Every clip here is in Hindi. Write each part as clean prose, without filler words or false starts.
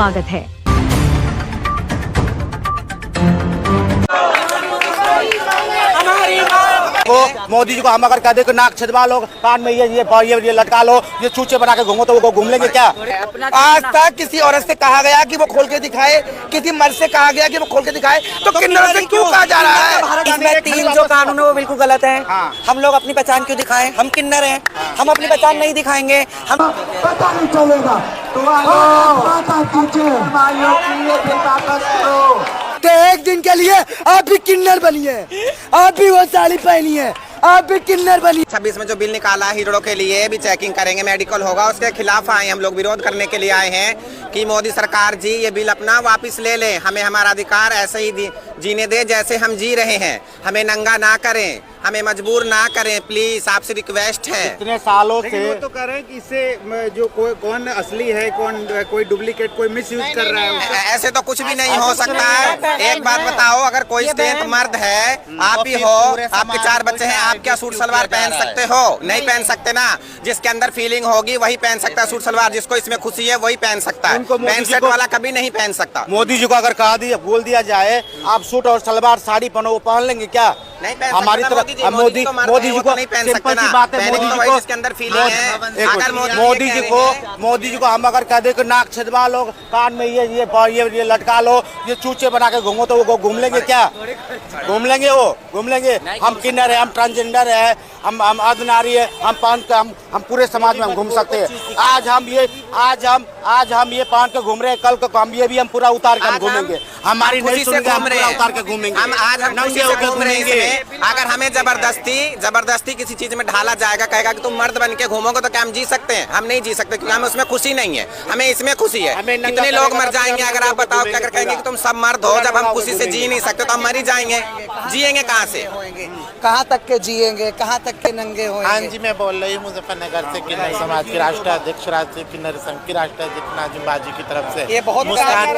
स्वागत है। वो मोदी जी को हम अगर कह दे कि नाक छिदवा लो, कान में ये लटका लो, ये चूचे बना के घूमो, तो वो घूम लेंगे क्या? आज तक किसी औरत से कहा गया कि वो खोल के दिखाए, किसी मर्द से कहा गया कि वो खोल के दिखाए, तो किन्नर से क्यों कहा जा रहा है? इसमें 3 जो कानून है वो बिल्कुल गलत है। हम लोग अपनी पहचान क्यों दिखाएं? हम किन्नर हैं, हम अपनी पहचान नहीं दिखाएंगे। हम पता नहीं चलेगा तो एक दिन के लिए आप भी किन्नर बनिए, आप भी वो साड़ी पहनिए, आप भी किन्नर बनिए। 26 में जो बिल निकाला हीरों के लिए भी चेकिंग करेंगे, मेडिकल होगा, उसके खिलाफ आए हम लोग, विरोध करने के लिए आए हैं कि मोदी सरकार जी ये बिल अपना वापस ले लें, हमें हमारा अधिकार ऐसे ही जीने दे जैसे हम जी रहे हैं, हमें नंगा ना करें, हमें मजबूर ना करें, प्लीज आपसे रिक्वेस्ट है। इतने सालों से वो तो कह रहे हैं कि इससे जो कौन असली है, कोई डुप्लीकेट, कोई मिस यूज कर रहा है। ऐसे तो कुछ भी नहीं हो सकता है। एक बात बताओ, अगर कोई स्टेट मर्द है, आप ही हो, आपके 4 बच्चे हैं, आप क्या सूट सलवार पहन सकते हो? नहीं पहन सकते ना। जिसके अंदर फीलिंग होगी वही पहन सकता है सूट सलवार, जिसको इसमें खुशी है वही पहन सकता है, पैंट शर्ट वाला कभी नहीं पहन सकता। मोदी जी को अगर बोल दिया जाए आप सूट और सलवार साड़ी पहनो, वो पहन लेंगे क्या? नहीं पहन हमारी तरफ मोदी जी को नहीं पहन सकते ना। मोदी जी को जिसके अंदर फीलिंग है, अगर मोदी जी को हम अगर कह दे कि नाक छिदवा लो, कान में ये लटका लो, ये चूचे बना के घूमो, तो वो घूम लेंगे क्या? घूम लेंगे, वो घूम लेंगे। हम किन्नर है, हम ट्रांसजेंडर है, हम अर्धनारी है, हम पूरे समाज में हम घूम सकते हैं। आज हम ये पहन के घूम रहे हैं, कल को हम पूरा उतार कर घूमेंगे। हमारी नहीं सुनेंगे, हम पूरा उतार के घूमेंगे। हम खुशी से घूम रहे हैं। अगर हमें जबरदस्ती किसी चीज में ढाला जाएगा, कहेगा कि तुम मर्द बन के घूमोगे, तो क्या हम जी सकते हैं? हम नहीं जी सकते, क्योंकि हमें उसमें खुशी नहीं है, हमें इसमें खुशी है। कितने लोग मर जाएंगे अगर आप बताओ कि अगर कहेंगे कि तुम सब मर्द हो, जब हम खुशी से जी नहीं सकते तो हम मर ही जाएंगे। जिएंगे कहाँ से? कहाँ तक के जिएंगे, कहाँ तक के नंगे होंगे? हाँ जी, मैं बोल रही हूँ मुजफ्फरनगर से, किन्नर समाज के राष्ट्रीय अध्यक्ष, राष्ट्रीय किन्नर संघ की राष्ट्रीय अध्यक्ष नाजिम बाजी की तरफ से। ये बहुत मुस्कान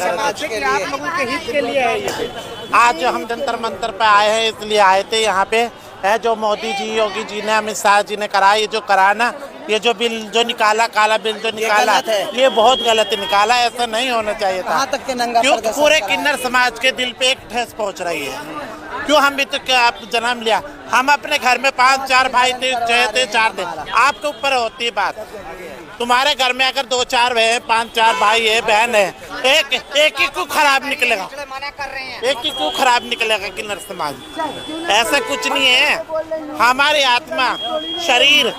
समाज के लिए, आप लोगों के हित के लिए है ये। आज हम जंतर मंतर पे आए हैं, इसलिए आए थे यहाँ पे है जो मोदी जी, योगी जी ने, अमित शाह जी ने करा, ये जो करा ना, ये जो बिल जो निकाला, काला बिल जो निकाला, ये बहुत गलत निकाला, ऐसा नहीं होना चाहिए था। तक के नंगा क्यों पूरे किन्नर समाज के दिल पे एक ठेस पहुँच रही है? क्यों हम भी तो क्या आप जन्म लिया, हम अपने घर में 5-4 भाई थे, 4 थे, आपके ऊपर होती है बात। तुम्हारे घर में अगर 2-4 है, 5-4 भाई है, बहन है, एक ही क्यों खराब निकलेगा? एक ही क्यों खराब निकलेगा किन्नर समाज? ऐसा कुछ नहीं है। हमारी आत्मा, शरीर,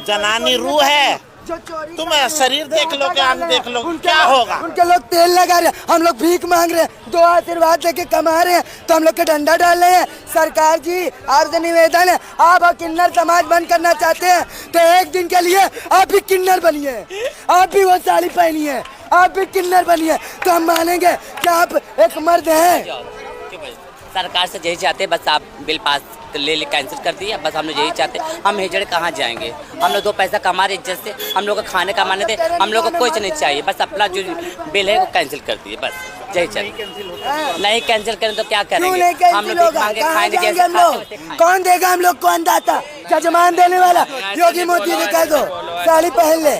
जनानी रूह है। तुम शरीर देख लो, ज्ञान देख लो, क्या होगा? उनके लोग तेल लगा रहे हैं, हम लोग भीख मांग रहे हैं, 2 आशीर्वाद लेके कमा रहे हैं, तो हम लोग के डंडा डाल रहे हैं। सरकार जी, आपसे निवेदन है, आप किन्नर समाज बंद करना चाहते हैं तो एक दिन के लिए आप भी किन्नर बनिए, आप भी वो साड़ी पहनिए, आप भी किन्नर बनिए, तो हम मानेंगे कि आप एक मर्द हैं। सरकार से यही चाहते हैं, बस आप बिल पास ले कैंसिल कर दिए, बस हम लोग यही चाहते हैं। हम हिजड़े कहाँ जाएंगे? हम लोग 2 पैसा कमा रहे इज्जत से, हम लोग को खाने कमाने थे, हम लोग को कुछ नहीं चाहिए, बस अपना जो बिल है वो कैंसिल कर दिए, बस यही चाहिए। नहीं कैंसिल करें तो क्या करेंगे? हम लोग मांगे खाएंगे, जैसे कौन देगा हम लोग को अंदाता? जजमान देने वाला योगी मोदी ने कह दो साड़ी पहन ले।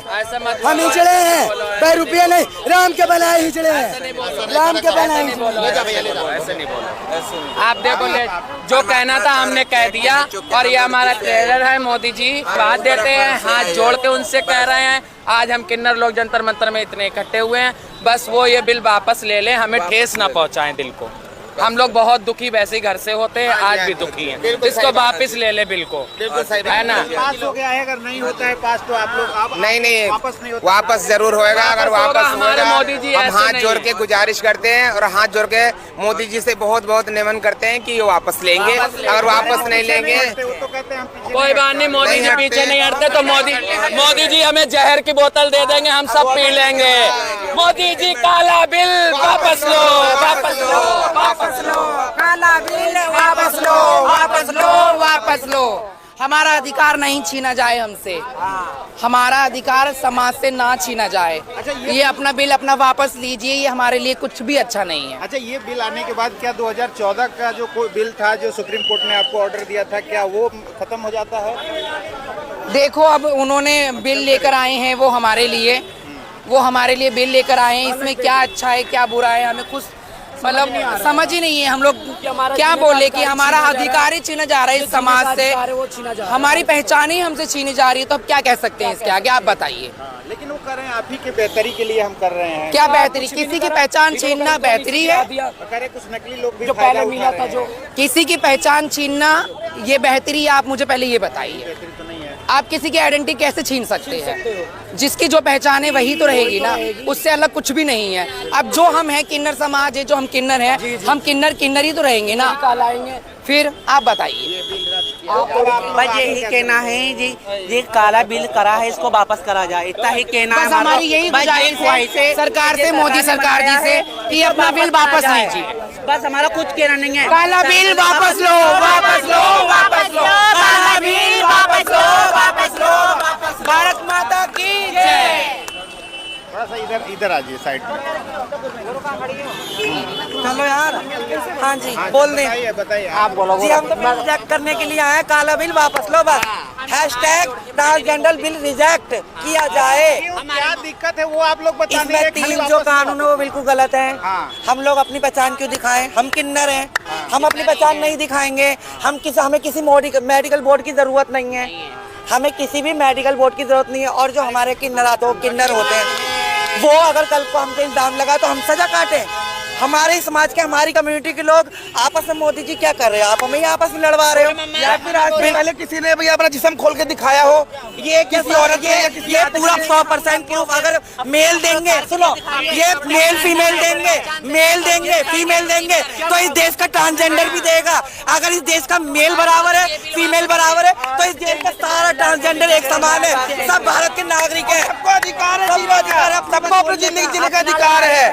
हम हिजड़े हैं, 2 रुपया नहीं, राम के बनाए हिजड़े हैं, राम के बनाए। आप देखो, जो कहना था हमने कह दिया, और ये हमारा ट्रेलर है। मोदी जी बात देते हैं, हाथ जोड़ के उनसे कह रहे हैं। आज हम किन्नर लोग जंतर मंतर में इतने इकट्ठे हुए हैं, बस वो ये बिल वापस ले लें, हमें ठेस ना पहुंचाएं दिल को। हम लोग बहुत दुखी वैसे ही घर से होते हैं, आज भी दुखी हैं। इसको वापस ले ले बिल को, है ना? पास हो गया है, अगर नहीं होता है पास तो आप लोग नहीं वापस नहीं होता, वापस जरूर होएगा। अगर वापस हमारे मोदी जी हम हाथ जोड़ के गुजारिश करते हैं, और हाथ जोड़ के मोदी जी से बहुत निवेदन करते हैं कि ये वापस लेंगे। अगर वापस नहीं लेंगे तो कहते हैं कोई बात नहीं, मोदी जी पीछे नहीं हटते, तो मोदी जी हमें जहर की बोतल दे देंगे, हम सब पी लेंगे। मोदी जी काला बिल वापस लो, वापस लो, वापस लो, काला बिल वापस लो, वापस लो, वापस लो। हमारा अधिकार नहीं छीना जाए हमसे, हमारा अधिकार समाज से ना छीना जाए। ये अपना बिल अपना वापस लीजिए, ये हमारे लिए कुछ भी अच्छा नहीं है। अच्छा, ये बिल आने के बाद क्या 2014 का जो कोई बिल था, जो सुप्रीम कोर्ट ने आपको ऑर्डर दिया था, क्या वो खत्म हो जाता है? देखो, अब उन्होंने बिल लेकर आए हैं वो हमारे लिए, वो हमारे लिए बिल लेकर आए हैं। इसमें क्या अच्छा है क्या बुरा है हमें कुछ मतलब समझ ही नहीं है। हम लोग क्या बोले कि हमारा अधिकार ही छीना जा रहा है इस समाज से, हमारी पहचान ही हमसे छीनी जा रही है, तो अब क्या कह सकते हैं इसके आगे, आप बताइए। लेकिन वो कर रहे हैं आप ही के बेहतरी के लिए हम कर रहे हैं। क्या बेहतरी? किसी की पहचान छीनना बेहतरी है? करे कुछ नकली लोग भी फायदा उठा रहे हैं। किसी की पहचान छीनना ये बेहतरी है? आप मुझे पहले ये बताइए, आप किसी की आइडेंटिटी कैसे छीन सकते हैं? जिसकी जो पहचान है वही तो रहेगी ना, उससे अलग कुछ भी नहीं है। अब जो हम हैं किन्नर समाज है, जो हम किन्नर हैं, हम किन्नर ही तो रहेंगे ना। फिर आप बताइए। बस यही कहना है जी, ये काला बिल करा है इसको वापस करा जाए, इतना ही कहना है। बस हमारी यही गुजारिश है सरकार से, मोदी सरकार जी से कि अपना बिल वापस लीजिए। बस हमारा कुछ कहना नहीं है। काला बिल वापस लो, वापस लो, वापस लो, काला बिल वापस लो, वापस लो, वापस। भारत माता की जय। थोड़ा सा इधर आ जाइए साइड में। चलो यार, हाँ जी बोल दें। बताइए आप बोलो। जी हम तो बिल रिजेक्ट करने के लिए आए, काला बिल वापस लो बस। हैशटैग ट्रांसजेंडर बिल रिजेक्ट किया जाए। क्या दिक्कत है वो आप लोग बताने इसमें हैं, खाली 3 जो वापस कानून है वो बिल्कुल गलत है। हाँ। हम लोग अपनी पहचान क्यों दिखाएं? हम किन्नर हैं, हम अपनी पहचान नहीं दिखाएंगे। हमें किसी मेडिकल बोर्ड की जरूरत नहीं है, हमें किसी भी मेडिकल बोर्ड की जरूरत नहीं है। और जो हमारे किन्नर होते हैं वो अगर कल को हमसे इल्जाम लगा तो हम सजा काटें। हमारे समाज के, हमारी कम्युनिटी के लोग आपस में मोदी जी क्या कर रहे हैं? आप हमें आपस में लड़वा रहे हो, या फिर आज पहले किसी ने भैया अपना जिस्म खोल के दिखाया हो? ये किसी औरत ये पूरा 100% प्रूफ अगर मेल देंगे, सुनो, ये मेल फीमेल देंगे, मेल देंगे फीमेल देंगे, तो इस देश का ट्रांसजेंडर भी देगा। अगर इस देश का मेल बराबर है, फीमेल बराबर है, तो इस देश का सारा ट्रांसजेंडर एक समान है। सब भारत के नागरिक है, सबको अधिकार है, सबको अपनी जिंदगी जीने का अधिकार है।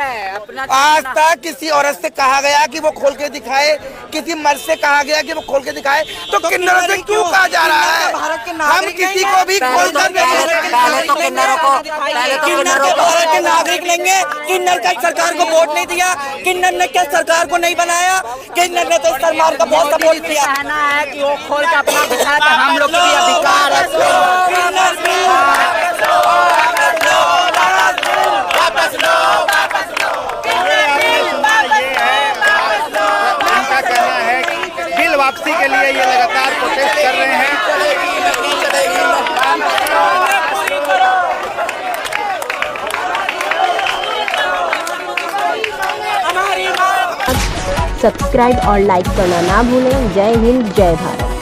आज तक किसी औरत से कहा गया कि वो खोल के दिखाए, किसी मर्द से कहा गया कि वो खोल के दिखाए, तो किन्नरों से क्यों कहा जा रहा है? हम किसी को भी खोल कर किन्नर को भारत के नागरिक लेंगे। किन्नर का सरकार को वोट नहीं दिया, किन्नर ने क्या सरकार को नहीं बनाया, किन्नर ने तो सरकार का बहुत सपोर्ट किया। कहना है कि वो खोल के अपना दिखाए तो हम लोग को भी अधिकार है। उनका कहना है कि बिल वापसी के लिए ये लगातार प्रोटेस्ट कर रहे हैं। सब्सक्राइब और लाइक करना ना भूलें। जय हिंद, जय भारत।